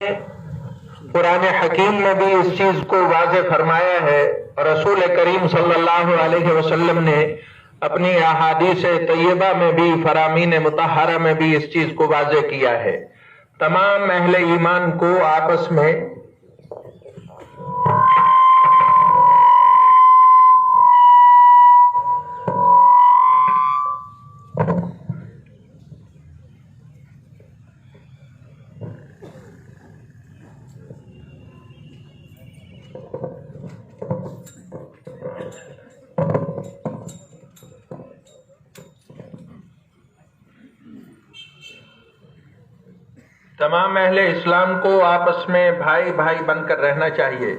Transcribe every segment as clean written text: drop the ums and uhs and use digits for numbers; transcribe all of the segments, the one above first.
قرآن حکیم میں بھی اس چیز کو واضح فرمایا ہے اور رسول کریم صلی اللہ علیہ وسلم نے اپنی احادیث طیبہ میں بھی، فرامین مطہرہ میں بھی اس چیز کو واضح کیا ہے۔ تمام اہل ایمان کو آپس میں تمام اہل اسلام کو آپس میں بھائی بھائی بن کر رہنا چاہیے۔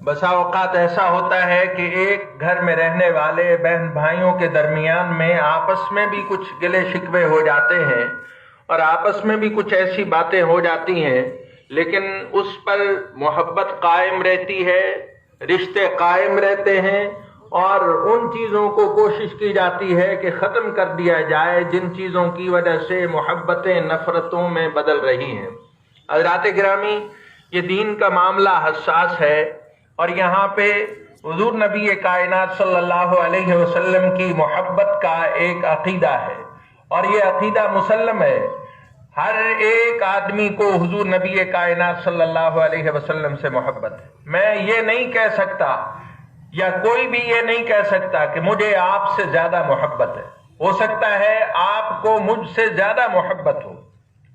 بسا اوقات ایسا ہوتا ہے کہ ایک گھر میں رہنے والے بہن بھائیوں کے درمیان میں آپس میں بھی کچھ گلے شکوے ہو جاتے ہیں اور آپس میں بھی کچھ ایسی باتیں ہو جاتی ہیں، لیکن اس پر محبت قائم رہتی ہے، رشتے قائم رہتے ہیں، اور ان چیزوں کو کوشش کی جاتی ہے کہ ختم کر دیا جائے جن چیزوں کی وجہ سے محبتیں نفرتوں میں بدل رہی ہیں۔ حضرات گرامی، یہ دین کا معاملہ حساس ہے اور یہاں پہ حضور نبی کائنات صلی اللہ علیہ وسلم کی محبت کا ایک عقیدہ ہے، اور یہ عقیدہ مسلم ہے۔ ہر ایک آدمی کو حضور نبی کائنات صلی اللہ علیہ وسلم سے محبت ہے۔ میں یہ نہیں کہہ سکتا یا کوئی بھی یہ نہیں کہہ سکتا کہ مجھے آپ سے زیادہ محبت ہے۔ ہو سکتا ہے آپ کو مجھ سے زیادہ محبت ہو،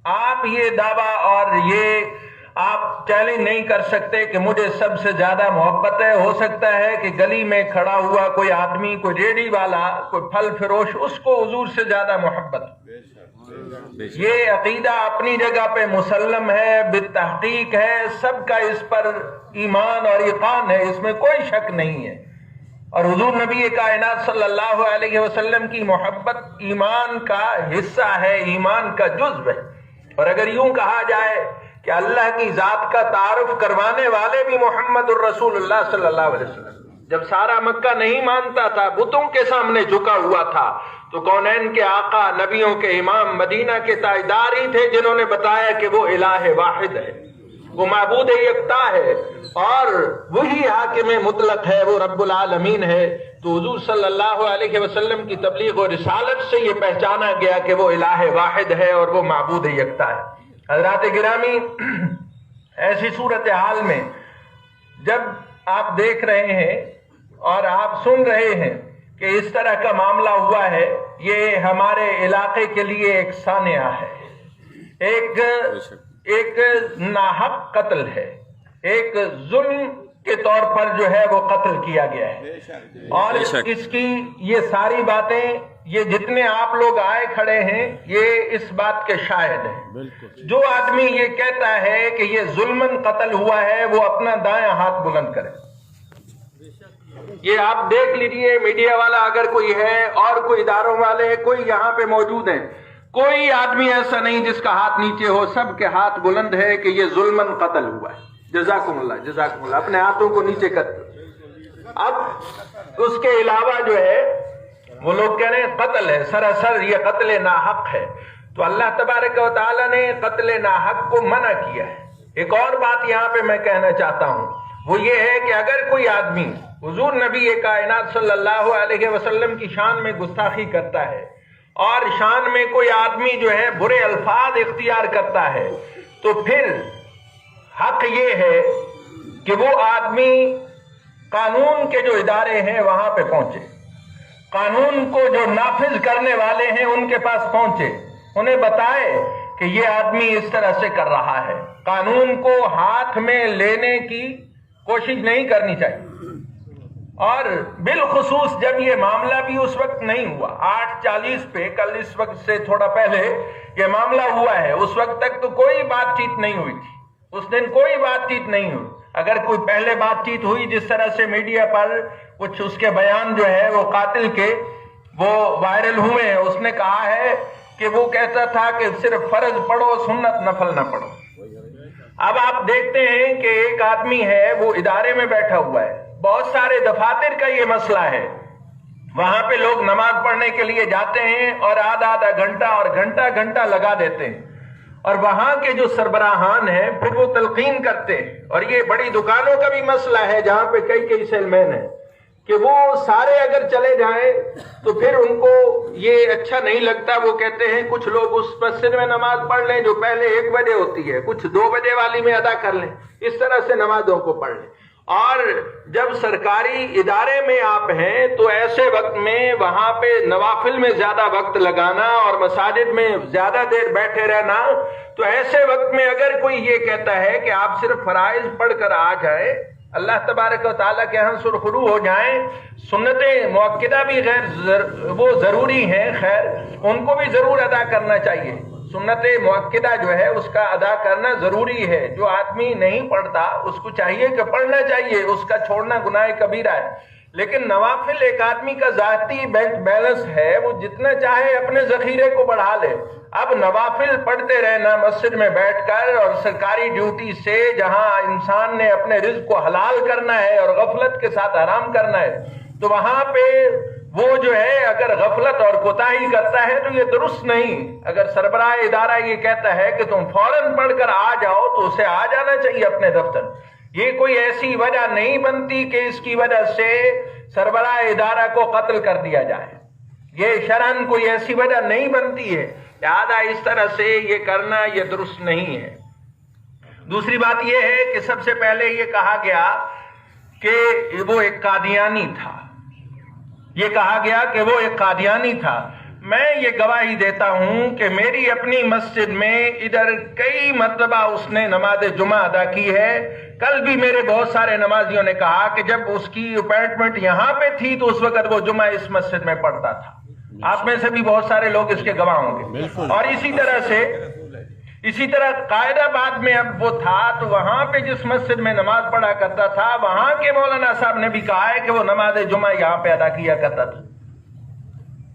آپ یہ دعویٰ اور یہ آپ چیلنج نہیں کر سکتے کہ مجھے سب سے زیادہ محبت ہے۔ ہو سکتا ہے کہ گلی میں کھڑا ہوا کوئی آدمی، کوئی ریڑھی والا، کوئی پھل فروش، اس کو حضور سے زیادہ محبت ہو۔ یہ عقیدہ اپنی جگہ پہ مسلم ہے، بالتحقیق ہے، سب کا اس پر ایمان اور یقین ہے، اس میں کوئی شک نہیں ہے۔ اور حضور نبی کائنات صلی اللہ علیہ وسلم کی محبت ایمان کا حصہ ہے، ایمان کا جزو ہے۔ اور اگر یوں کہا جائے کہ اللہ کی ذات کا تعارف کروانے والے بھی محمد الرسول اللہ صلی اللہ علیہ وسلم، جب سارا مکہ نہیں مانتا تھا، بتوں کے سامنے جھکا ہوا تھا، تو کونین کے آقا، نبیوں کے امام، مدینہ کے تاجدار ہی تھے جنہوں نے بتایا کہ وہ الہ واحد ہے، وہ معبود یکتا ہے، اور وہی حاکم مطلق ہے، وہ رب العالمین ہے۔ تو حضور صلی اللہ علیہ وسلم کی تبلیغ و رسالت سے یہ پہچانا گیا کہ وہ الہ واحد ہے اور وہ معبود یکتا ہے۔ حضرات گرامی، ایسی صورتحال میں جب آپ دیکھ رہے ہیں اور آپ سن رہے ہیں کہ اس طرح کا معاملہ ہوا ہے، یہ ہمارے علاقے کے لیے ایک سانحہ ہے، ایک ناحق قتل ہے، ایک ظلم کے طور پر جو ہے وہ قتل کیا گیا ہے۔ اور اس کی یہ ساری باتیں، یہ جتنے آپ لوگ آئے کھڑے ہیں، یہ اس بات کے شاہد ہیں۔ جو آدمی یہ کہتا ہے کہ یہ ظلمن قتل ہوا ہے، وہ اپنا دائیں ہاتھ بلند کرے۔ یہ آپ دیکھ لیجئے، میڈیا والا اگر کوئی ہے اور کوئی اداروں والے، کوئی یہاں پہ موجود ہیں، کوئی آدمی ایسا نہیں جس کا ہاتھ نیچے ہو، سب کے ہاتھ بلند ہے کہ یہ ظلمن قتل ہوا ہے۔ جزاکم اللہ، جزاکم اللہ، اپنے ہاتھوں کو نیچے کر دو۔ اب اس کے علاوہ جو ہے وہ لوگ کہہ رہے ہیں قتل ہے، سراسر یہ قتل ناحق ہے۔ تو اللہ تبارک و تعالیٰ نے قتل ناحق کو منع کیا ہے۔ ایک اور بات یہاں پہ میں کہنا چاہتا ہوں، وہ یہ ہے کہ اگر کوئی آدمی حضور نبی کائنات صلی اللہ علیہ وسلم کی شان میں گستاخی کرتا ہے اور شان میں کوئی آدمی جو ہے برے الفاظ اختیار کرتا ہے، تو پھر حق یہ ہے کہ وہ آدمی قانون کے جو ادارے ہیں وہاں پہ پہنچے، قانون کو جو نافذ کرنے والے ہیں ان کے پاس پہنچے، انہیں بتائے کہ یہ آدمی اس طرح سے کر رہا ہے۔ قانون کو ہاتھ میں لینے کی کوشش نہیں کرنی چاہیے۔ اور بالخصوص جب یہ معاملہ بھی اس وقت نہیں ہوا، 8:40 پہ، کل اس وقت سے تھوڑا پہلے یہ معاملہ ہوا ہے، اس وقت تک تو کوئی بات چیت نہیں ہوئی تھی، اس دن کوئی بات چیت نہیں ہوئی۔ اگر کوئی پہلے بات چیت ہوئی، جس طرح سے میڈیا پر کچھ اس کے بیان جو ہے وہ قاتل کے وہ وائرل ہوئے ہیں، اس نے کہا ہے کہ وہ کہتا تھا کہ صرف فرض پڑھو، سنت نفل نہ پڑھو۔ اب آپ دیکھتے ہیں کہ ایک آدمی ہے وہ ادارے میں بیٹھا ہوا ہے، بہت سارے دفاتر کا یہ مسئلہ ہے، وہاں پہ لوگ نماز پڑھنے کے لیے جاتے ہیں اور آدھا گھنٹہ اور گھنٹہ لگا دیتے ہیں، اور وہاں کے جو سربراہان ہیں پھر وہ تلقین کرتے ہیں، اور یہ بڑی دکانوں کا بھی مسئلہ ہے جہاں پہ کئی سیل مین ہیں کہ وہ سارے اگر چلے جائیں تو پھر ان کو یہ اچھا نہیں لگتا. وہ کہتے ہیں کچھ لوگ اس مسجد میں نماز پڑھ لیں جو پہلے 1 بجے ہوتی ہے، کچھ 2 بجے والی میں ادا کر لیں، اس طرح سے نمازوں کو پڑھ لیں. اور جب سرکاری ادارے میں آپ ہیں تو ایسے وقت میں وہاں پہ نوافل میں زیادہ وقت لگانا اور مساجد میں زیادہ دیر بیٹھے رہنا، تو ایسے وقت میں اگر کوئی یہ کہتا ہے کہ آپ صرف فرائض پڑھ کر آ جائیں، اللہ تبارک و تعالیٰ کے ہاں سرخرو ہو جائیں، سنتیں مؤکدہ بھی وہ ضروری ہیں، خیر ان کو بھی ضرور ادا کرنا چاہیے. سنت مؤکدہ جو ہے اس کا ادا کرنا ضروری ہے. جو آدمی نہیں پڑھتا اس کو چاہیے کہ پڑھنا چاہیے، اس کا چھوڑنا گناہ کبیرہ ہے. لیکن نوافل ایک آدمی کا ذاتی بینک بیلنس ہے، وہ جتنا چاہے اپنے ذخیرے کو بڑھا لے. اب نوافل پڑھتے رہنا مسجد میں بیٹھ کر اور سرکاری ڈیوٹی سے جہاں انسان نے اپنے رزق کو حلال کرنا ہے اور غفلت کے ساتھ حرام کرنا ہے، تو وہاں پہ وہ جو ہے اگر غفلت اور کوتاہی کرتا ہے تو یہ درست نہیں. اگر سربراہ ادارہ یہ کہتا ہے کہ تم فوراً پڑھ کر آ جاؤ تو اسے آ جانا چاہیے اپنے دفتر. یہ کوئی ایسی وجہ نہیں بنتی کہ اس کی وجہ سے سربراہ ادارہ کو قتل کر دیا جائے. یہ شرعاً کوئی ایسی وجہ نہیں بنتی ہے، لہذا اس طرح سے یہ کرنا یہ درست نہیں ہے. دوسری بات یہ ہے کہ سب سے پہلے یہ کہا گیا کہ وہ ایک قادیانی تھا. یہ کہا گیا کہ وہ ایک قادیانی تھا. میں یہ گواہی دیتا ہوں کہ میری اپنی مسجد میں ادھر کئی مرتبہ اس نے نماز جمعہ ادا کی ہے. کل بھی میرے بہت سارے نمازیوں نے کہا کہ جب اس کی اپائنٹمنٹ یہاں پہ تھی تو اس وقت وہ جمعہ اس مسجد میں پڑھتا تھا. آپ میں سے بھی بہت سارے لوگ اس کے گواہ ہوں گے. اور اسی طرح قائد آباد میں اب وہ تھا تو وہاں پہ جس مسجد میں نماز پڑھا کرتا تھا وہاں کے مولانا صاحب نے بھی کہا ہے کہ وہ نماز جمعہ یہاں پہ ادا کیا کرتا تھا.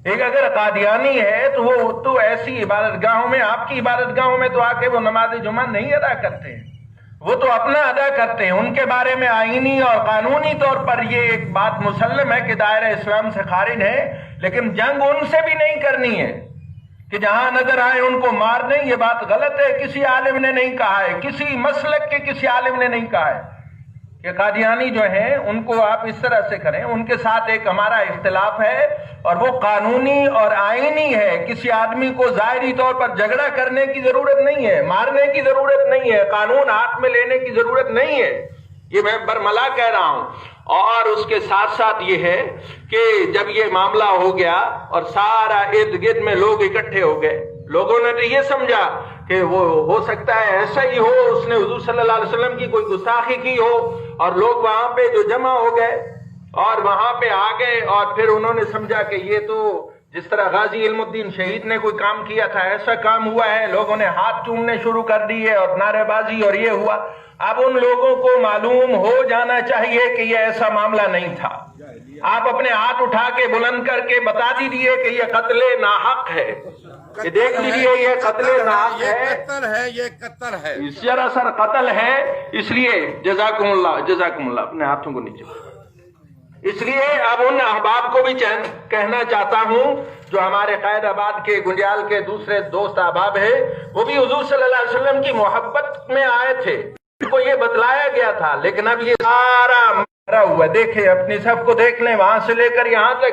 ایک اگر قادیانی ہے تو وہ تو ایسی عبادت گاہوں میں، آپ کی عبادت گاہوں میں تو آ کے وہ نماز جمعہ نہیں ادا کرتے ہیں، وہ تو اپنا ادا کرتے ہیں. ان کے بارے میں آئینی اور قانونی طور پر یہ ایک بات مسلم ہے کہ دائرہ اسلام سے خارج ہے، لیکن جنگ ان سے بھی نہیں کرنی ہے کہ جہاں نظر آئے ان کو مار دیں. یہ بات غلط ہے، کسی عالم نے نہیں کہا ہے، کسی مسلک کے کسی عالم نے نہیں کہا ہے کہ قادیانی جو ہیں ان کو آپ اس طرح سے کریں. ان کے ساتھ ایک ہمارا اختلاف ہے اور وہ قانونی اور آئینی ہے. کسی آدمی کو ظاہری طور پر جھگڑا کرنے کی ضرورت نہیں ہے، مارنے کی ضرورت نہیں ہے، قانون ہاتھ میں لینے کی ضرورت نہیں ہے. یہ میں برملا کہہ رہا ہوں. اور اس کے ساتھ ساتھ یہ ہے کہ جب یہ معاملہ ہو گیا اور سارا ارد گرد میں لوگ اکٹھے ہو گئے، لوگوں نے تو یہ سمجھا کہ وہ ہو سکتا ہے ایسا ہی ہو، اس نے حضور صلی اللہ علیہ وسلم کی کوئی گستاخی کی ہو، اور لوگ وہاں پہ جو جمع ہو گئے اور وہاں پہ آ گئے اور پھر انہوں نے سمجھا کہ یہ تو جس طرح غازی علم الدین شہید نے کوئی کام کیا تھا ایسا کام ہوا ہے. لوگوں نے ہاتھ چومنے شروع کر دیے اور نعرے بازی اور یہ ہوا. اب ان لوگوں کو معلوم ہو جانا چاہیے کہ یہ ایسا معاملہ نہیں تھا. آپ اپنے ہاتھ اٹھا کے بلند کر کے بتا دیجیے کہ یہ قتل ناحق ہے، یہ دیکھ لیجیے یہ قتل ناحق ہے، یہ قتل ہے، سراسر قتل ہے. اس لیے جزاکم اللہ اپنے ہاتھوں کو نیچے. اس لیے اب ان احباب کو بھی کہنا چاہتا ہوں جو ہمارے قائد آباد کے گنجال کے دوسرے دوست احباب ہیں، وہ بھی حضور صلی اللہ علیہ وسلم کی محبت میں آئے تھے، ان کو یہ بتلایا گیا تھا. لیکن اب یہ سارا بھرا ہوا، دیکھیں اپنی صف کو دیکھ لیں، وہاں سے لے کر یہاں تک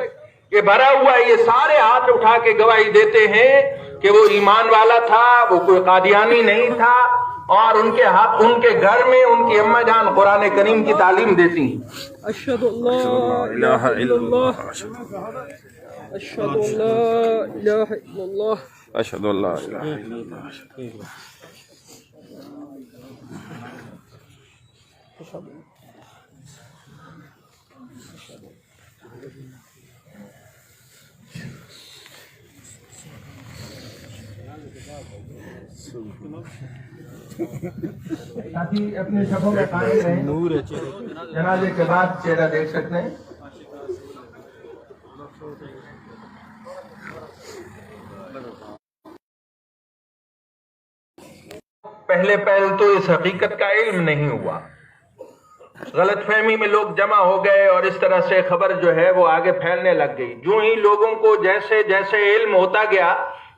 یہ بھرا ہوا ہے. یہ سارے ہاتھ اٹھا کے گواہی دیتے ہیں کہ وہ ایمان والا تھا، وہ کوئی قادیانی نہیں تھا. اور ان کے ہاتھ ان کے گھر میں ان کی اماں جان قرآن کریم کی تعلیم دیتی ہیں. اشہد ان لا الہ الا اللہ، اشہد ان لا الہ الا اللہ، اشہد ان لا الہ الا اللہ. ساتھی اپنے شبوں میں قائم رہیں. جنازے کے بعد چہرہ دیکھ سکتے ہیں. پہلے تو اس حقیقت کا علم نہیں ہوا، غلط فہمی میں لوگ جمع ہو گئے اور اس طرح سے خبر جو ہے وہ آگے پھیلنے لگ گئی. جو ہی لوگوں کو جیسے جیسے علم ہوتا گیا